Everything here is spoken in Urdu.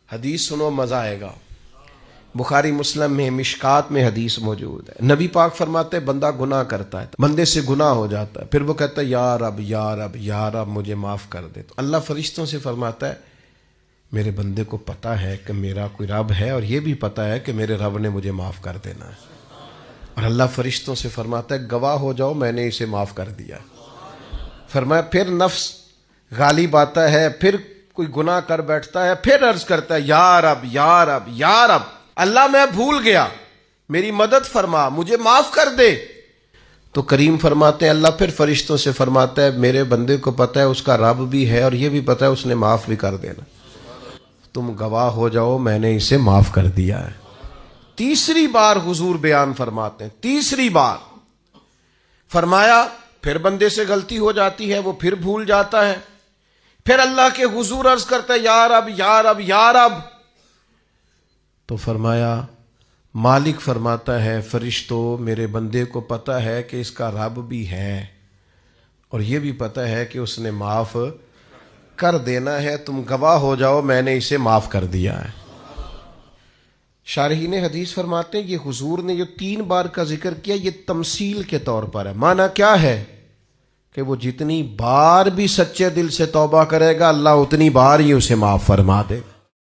حدیث سنو مزہ آئے گا. بخاری مسلم میں مشکات میں حدیث موجود ہے. نبی پاک فرماتے ہیں بندہ گناہ کرتا ہے, بندے سے گناہ ہو جاتا ہے, پھر وہ کہتا ہے یا رب یا رب یا رب مجھے معاف کر دے. تو اللہ فرشتوں سے فرماتا ہے میرے بندے کو پتا ہے کہ میرا کوئی رب ہے, اور یہ بھی پتا ہے کہ میرے رب نے مجھے معاف کر دینا ہے. اور اللہ فرشتوں سے فرماتا ہے گواہ ہو جاؤ میں نے اسے معاف کر دیا. فرمایا پھر نفس غالب آتا ہے, پھر کوئی گناہ کر بیٹھتا ہے, پھر عرض کرتا ہے یا رب یا رب یا رب, اللہ میں بھول گیا, میری مدد فرما, مجھے معاف کر دے. تو کریم فرماتے ہیں اللہ پھر فرشتوں سے فرماتا ہے میرے بندے کو پتا ہے اس کا رب بھی ہے, اور یہ بھی پتا ہے اس نے معاف بھی کر دینا, تم گواہ ہو جاؤ میں نے اسے معاف کر دیا ہے. تیسری بار حضور بیان فرماتے ہیں, تیسری بار فرمایا پھر بندے سے غلطی ہو جاتی ہے, وہ پھر بھول جاتا ہے, پھر اللہ کے حضور عرض کرتا ہے یا رب یا رب یا رب. تو فرمایا مالک فرماتا ہے فرشتوں میرے بندے کو پتا ہے کہ اس کا رب بھی ہے, اور یہ بھی پتا ہے کہ اس نے معاف کر دینا ہے, تم گواہ ہو جاؤ میں نے اسے معاف کر دیا ہے. شارحین حدیث فرماتے ہیں یہ حضور نے جو 3 بار کا ذکر کیا یہ تمثیل کے طور پر ہے. معنی کیا ہے کہ وہ جتنی بار بھی سچے دل سے توبہ کرے گا اللہ اتنی بار ہی اسے معاف فرما دے.